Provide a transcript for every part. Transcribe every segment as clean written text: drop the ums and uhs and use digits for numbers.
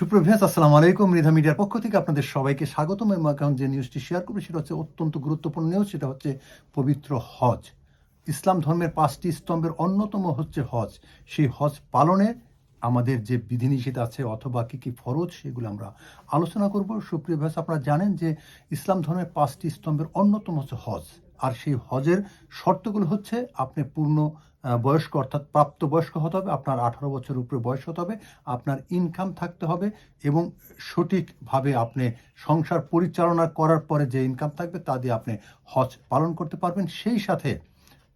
সুপ্রভাত, আসসালামু আলাইকুম। মৃধা মিডিয়ার পক্ষ থেকে আপনাদের সবাইকে স্বাগতম। এবং এখন যে নিউজটি শেয়ার করবে সেটা হচ্ছে অত্যন্ত গুরুত্বপূর্ণ নিউজ। সেটা হচ্ছে পবিত্র হজ। ইসলাম ধর্মের 5টি স্তম্ভের অন্যতম হচ্ছে হজ। সেই হজ পালনে আমাদের যে বিধিনিষেধ আছে অথবা কী কী ফরজ, সেগুলো আমরা আলোচনা করব। সুপ্রিয় ভাই, আপনারা জানেন যে ইসলাম ধর্মের 5টি স্তম্ভের অন্যতম হচ্ছে হজ। আর সেই হজের শর্তগুলো হচ্ছে আপনি পূর্ণ বয়স্ক অর্থাৎ প্রাপ্তবয়স্ক হতে হবে, আপনার 18 বছরের উপরে বয়স হতে হবে, আপনার ইনকাম থাকতে হবে এবং সঠিকভাবে আপনি সংসার পরিচালনা করার পরে যে ইনকাম থাকবে তা দিয়ে আপনি হজ পালন করতে পারবেন। সেই সাথে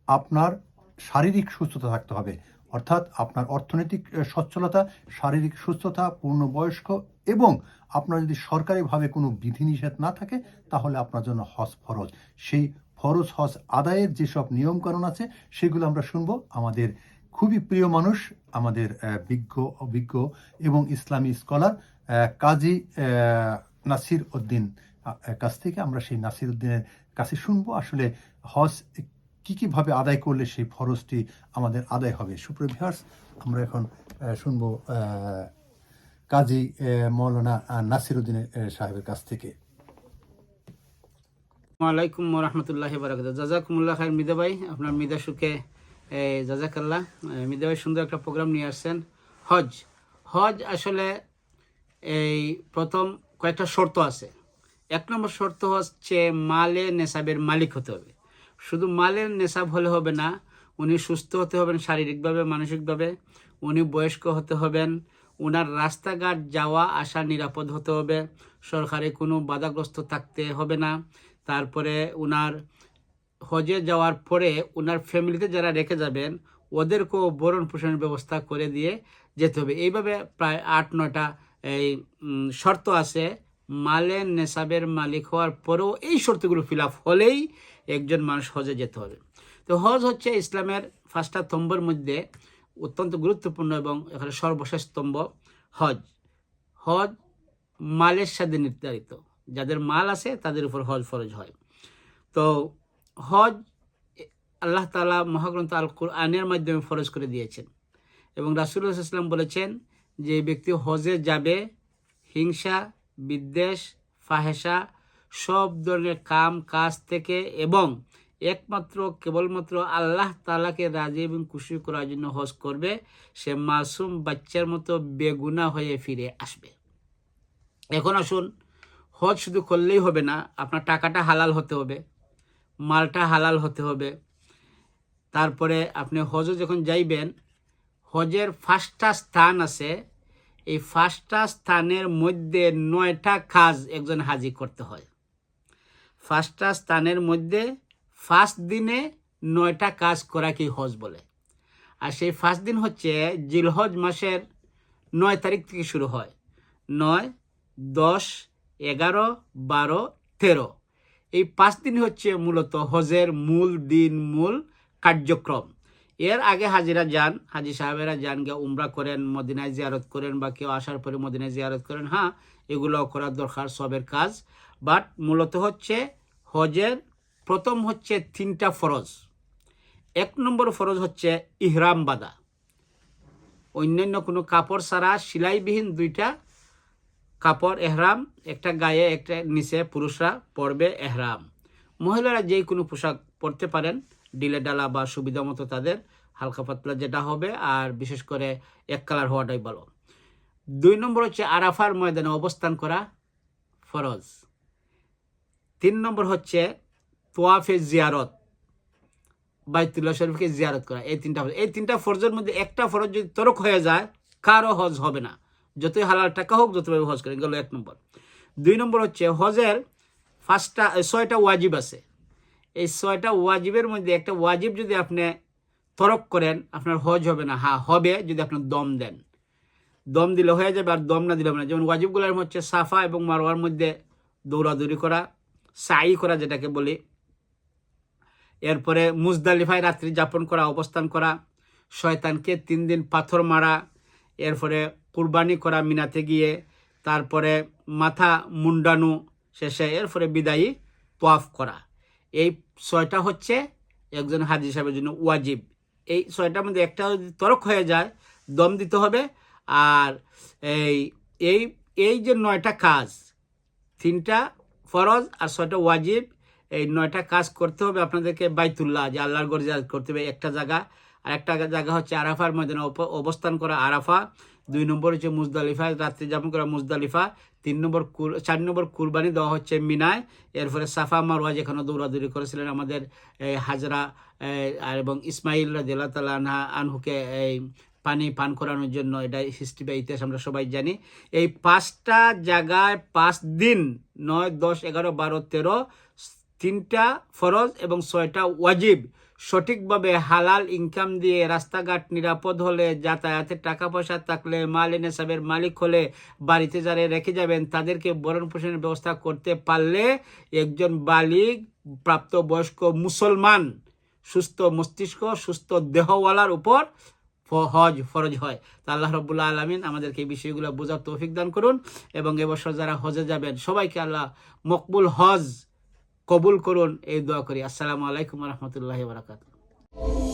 আপনার শারীরিক সুস্থতা থাকতে হবে, অর্থাৎ আপনার অর্থনৈতিক সচ্ছলতা, শারীরিক সুস্থতা, পূর্ণবয়স্ক এবং আপনার যদি সরকারিভাবে কোনো বিধিনিষেধ না থাকে তাহলে আপনার জন্য হজ ফরজ। সেই ফরজ হজ আদায়ের যেসব নিয়মকানুন আছে সেগুলো আমরা শুনবো আমাদের খুবই প্রিয় মানুষ, আমাদের অভিজ্ঞ এবং ইসলামী স্কলার কাজী নাসির উদ্দিন কাছ থেকে। আমরা সেই নাসির উদ্দিনের কাছে শুনবো আসলে হজ কীভাবে আদায় করলে সেই ফরজটি আমাদের আদায় হবে। সুপ্রিয় ভিউয়ার্স, আমরা এখন শুনবো কাজী মৌলানা নাসির উদ্দিন সাহেবের কাছ থেকে। ওয়ালাইকুম রহমতুল্লাহি বারাকাতুহু। জাজাকুমুল্লাহ খাইর মিদা ভাই, আপনার মিদা সুখে জাজাকাল্লাহ। মিদা ভাই সুন্দর একটা প্রোগ্রাম নিয়ে আসছেন। হজ আসলে এই প্রথম কয়েকটা শর্ত আছে। 1 নম্বর শর্ত হচ্ছে মালে নেশাবের মালিক হতে হবে। শুধু মালের নেশাব হলে হবে না, উনি সুস্থ হতে হবেন শারীরিকভাবে, মানসিকভাবে। উনি বয়স্ক হতে হবেন। ওনার রাস্তাঘাট যাওয়া আসা নিরাপদ হতে হবে, সরকারি কোনো বাধাগ্রস্ত থাকতে হবে না। তারপরে ওনার হজে যাওয়ার পরে ওনার ফ্যামিলিতে যারা রেখে যাবেন ওদেরকেও ভরণ পোষণের ব্যবস্থা করে দিয়ে যেতে হবে। এইভাবে প্রায় 8-9টা এই শর্ত আছে। মালে নেশাবের মালিক হওয়ার পরেও এই শর্তগুলো ফিল আপ হলেই একজন মানুষ হজে যেতে হবে। তো হজ হচ্ছে ইসলামের 5টা স্তম্ভের মধ্যে অত্যন্ত গুরুত্বপূর্ণ এবং এখানে সর্বশেষ স্তম্ভ হজ মালের সাথে নির্ধারিত। যাদের মাল আছে তাদের উপর হজ ফরজ হয়। তো হজ আল্লাহ তাআলা মহাগ্রন্থ আল কুরআনের মাধ্যমে ফরজ করে দিয়েছেন এবং রাসূলুল্লাহ সাল্লাল্লাহু আলাইহি ওয়াসাল্লাম বলেছেন যে ব্যক্তি হজে যাবে হিংসা, বিদ্বেষ, ফাহেসা সব ধরনের কাজ থেকে এবং একমাত্র কেবলমাত্র আল্লাহ তাআলাকে রাজি এবং খুশি করার জন্য হজ করবে, সে মাসুম বাচ্চার মতো বেগুনাহ হয়ে ফিরে আসবে। এখন আসুন, হজ শুধু করলেই হবে না, আপনার টাকাটা হালাল হতে হবে, মালটা হালাল হতে হবে। তারপরে আপনি হজে যখন যাইবেন, হজের 5টা স্থান আছে। এই 5টা স্থানের মধ্যে 9টা কাজ একজন হাজি করতে হয়। 5টা স্থানের মধ্যে 5 দিনে 9টা কাজ করা কি হজ বলে। আর সেই 5 দিন হচ্ছে জিলহজ মাসের 9 তারিখ থেকে শুরু হয়। 9, 10, 11, 12, 13 এই 5 দিন হচ্ছে মূলত হজের মূল দিন, মূল কার্যক্রম। এর আগে হাজি সাহেবেরা যান, গিয়ে উমরা করেন, মদিনায় জিয়ারত করেন, বা কেউ আসার পরে মদিনায় জিয়ারত করেন। হ্যাঁ, এগুলো করার দরকার, সবের কাজ। বাট মূলত হচ্ছে হজের প্রথম হচ্ছে 3টা ফরজ। 1 নম্বর ফরজ হচ্ছে ইহরাম বাঁধা। অন্যান্য কোনো কাপড় ছাড়া সেলাইবিহীন 2টা কাপড় এহরাম, একটা গায়ে একটা নিচে পুরুষরা পরবে এহরাম। মহিলারা যেই কোনো পোশাক পরতে পারেন, ডিলে ডালা বা সুবিধা মতো তাদের হালকা পাতলা যেটা হবে, আর বিশেষ করে 1 কালার হওয়াটাই ভালো। 2 নম্বর হচ্ছে আরাফার ময়দানে অবস্থান করা ফরজ। 3 নম্বর হচ্ছে তোয়াফে জিয়ারত, বাইতুল্লাহ শরীফকে জিয়ারত করা। এই 3টা ফরজের মধ্যে একটা ফরজ যদি তরক হয়ে যায়, কারো হজ হবে না, যতই হালাল টাকা হোক, যতভাবে হজ করেন। গেল 1 নম্বর। 2 নম্বর হচ্ছে হজের 6টা ওয়াজিব আছে। এই 6টা ওয়াজিবের মধ্যে একটা ওয়াজিব যদি আপনি তরক করেন, আপনার হজ হবে না। হ্যাঁ, হবে যদি আপনি দম দেন। দম দিলে হয়ে যাবে, আর দম না দিলে হবে না। যেমন ওয়াজিবগুলোর হচ্ছে সাফা এবং মারওয়ার মধ্যে দৌড়াদৌড়ি করা, সাই করা যেটাকে বলি। এরপরে মুজদালিফায় রাত্রি যাপন করা, অবস্থান করা, শয়তানকে 3 দিন পাথর মারা, এরপরে কুরবানি করা মিনাতে গিয়ে, তারপরে মাথা মুন্ডানো শেষে এরপরে বিদায়ী তোয়াফ করা। এই 6টা হচ্ছে একজন হাজি সাহেবের জন্য ওয়াজিব। এই 6টার মধ্যে একটা যদি তরক হয়ে যায়, দম দিতে হবে। আর এই এই এই যে 9টা কাজ, 3টা ফরজ আর 6টা ওয়াজিব, এই 9টা কাজ করতে হবে আপনাদেরকে। বাইতুল্লাহ, যে আল্লাহর ঘর জিয়ারত করতে হবে একটা জায়গা, আর একটা জায়গা হচ্ছে আরাফার ময়দানে অবস্থান করা আরাফা। 2 নম্বর হচ্ছে মুজদালিফা, রাত্রি যাপন করা মুজদালিফা। 4 নম্বর কুরবানি দেওয়া হচ্ছে মিনায়। এরপরে সাফা মারওয়া যেখানে দৌড়াদৌড়ি করেছিলেন আমাদের হাজরা আর এবং ইসমাইল রাদিয়াল্লাহু তাআলা আনহুকে এই পানি পান করানোর জন্য, এটা হিস্ট্রি বা ইতিহাস আমরা সবাই জানি। এই 5টা জায়গায় 5 দিন, 9, 10, 11, 12, 13, 3টা ফরজ এবং 6টা ওয়াজিব সঠিকভাবে হালাল ইনকাম দিয়ে, রাস্তাঘাট নিরাপদ হলে, যাতায়াতের টাকা পয়সা থাকলে, মাল নেশাবের মালিক হলে, বাড়িতে যারা রেখে যাবেন তাদেরকে ভরণ পোষণের ব্যবস্থা করতে পারলে একজন বালিগ প্রাপ্তবয়স্ক মুসলমান, সুস্থ মস্তিষ্ক, সুস্থ দেহওয়ালার উপর হজ ফরজ হয়। তা আল্লাহ রাব্বুল আলামিন আমাদেরকে এই বিষয়গুলো বোঝার তৌফিক দান করুন, এবং এবছর যারা হজে যাবেন সবাইকে আল্লাহ মকবুল হজ কবুল করুন, এই দোয়া করি। আসসালামু আলাইকুম ওয়া রাহমাতুল্লাহি ওয়া বারাকাতুহু।